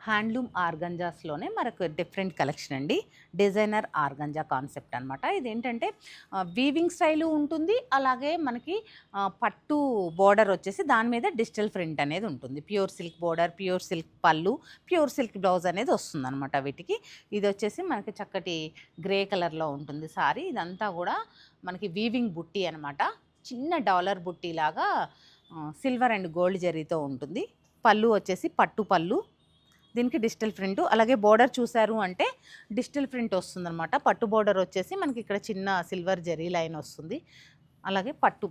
Handloom ఆర్గంజాస్లోనే మనకు different collection అండి. Designer organza concept అనమాట. ఇదేంటంటే వీవింగ్ స్టైలు ఉంటుంది. అలాగే మనకి పట్టు బోర్డర్ వచ్చేసి దాని మీద డిజిటల్ ప్రింట్ అనేది ఉంటుంది. Pure silk border, pure silk పళ్ళు, ప్యూర్ సిల్క్ బ్లౌజ్ అనేది వస్తుందన్నమాట వీటికి. ఇది వచ్చేసి మనకి చక్కటి గ్రే కలర్లో ఉంటుంది సారీ. ఇదంతా కూడా మనకి వీవింగ్ బుట్టి అనమాట. చిన్న డాలర్ బుట్టి లాగా సిల్వర్ అండ్ గోల్డ్ జరీతో ఉంటుంది. పళ్ళు వచ్చేసి పట్టు పళ్ళు, దీనికి డిజిటల్ ప్రింట్. అలాగే బోర్డర్ చూసారు అంటే డిజిటల్ ప్రింట్ వస్తుందన్నమాట. పట్టు బోర్డర్ వచ్చేసి మనకి ఇక్కడ చిన్న సిల్వర్ జరీ లైన్ వస్తుంది. అలాగే పట్టు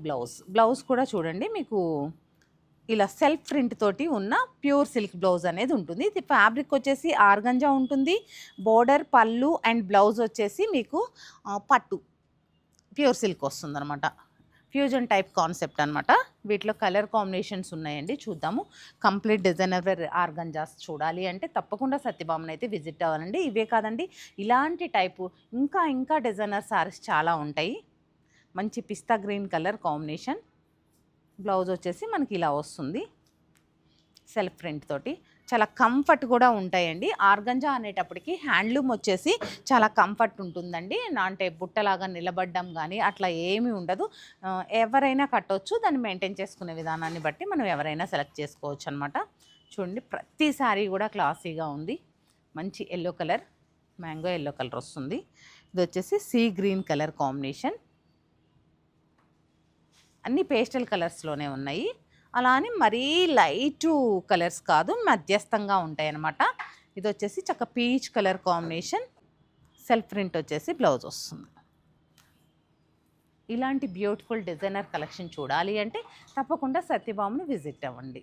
బ్లౌజ్ కూడా చూడండి మీకు ఇలా సెల్ఫ్ ప్రింట్ తోటి ఉన్న ప్యూర్ సిల్క్ బ్లౌజ్ అనేది ఉంటుంది. ఇది ఫ్యాబ్రిక్ వచ్చేసి ఆర్గంజా ఉంటుంది. బోర్డర్, పళ్ళు అండ్ బ్లౌజ్ వచ్చేసి మీకు పట్టు ప్యూర్ సిల్క్ వస్తుందన్నమాట. ఫ్యూజన్ టైప్ కాన్సెప్ట్ అనమాట. వీటిలో కలర్ కాంబినేషన్స్ ఉన్నాయండి, చూద్దాము. కంప్లీట్ డిజైనర్ వేర్ ఆర్గంజాస్ చూడాలి అంటే తప్పకుండా సత్యభామని అయితే విజిట్ అవ్వాలండి. ఇవే కాదండి, ఇలాంటి టైపు ఇంకా డిజైనర్ సారీస్ చాలా ఉంటాయి. మంచి పిస్తా గ్రీన్ కలర్ కాంబినేషన్. బ్లౌజ్ వచ్చేసి మనకి ఇలా వస్తుంది సెల్ఫ్ ప్రింట్ తోటి. చాలా కంఫర్ట్ కూడా ఉంటాయండి. ఆర్గంజా అనేటప్పటికి హ్యాండ్లూమ్ వచ్చేసి చాలా కంఫర్ట్ ఉంటుందండి. అంటే బుట్టలాగా నిలబడ్డం కానీ అట్లా ఏమీ ఉండదు. ఎవరైనా కట్టవచ్చు. దాన్ని మెయింటైన్ చేసుకునే విధానాన్ని బట్టి మనం ఎవరైనా సెలెక్ట్ చేసుకోవచ్చు అనమాట. చూడండి, ప్రతి శారీ కూడా క్లాసీగా ఉంది. మంచి yellow colour, mango yellow colour వస్తుంది. ఇది వచ్చేసి సీ గ్రీన్ కలర్ కాంబినేషన్. అన్ని పేస్టల్ కలర్స్లోనే ఉన్నాయి. అలా అని మరీ లైటు కలర్స్ కాదు, మధ్యస్థంగా ఉంటాయి అన్నమాట. ఇది వచ్చేసి చక్క peach colour combination. Self print వచ్చేసి బ్లౌజ్ వస్తుంది. ఇలాంటి బ్యూటిఫుల్ డిజైనర్ కలెక్షన్ చూడాలి అంటే తప్పకుండా సత్యభామని విజిట్ అవ్వండి.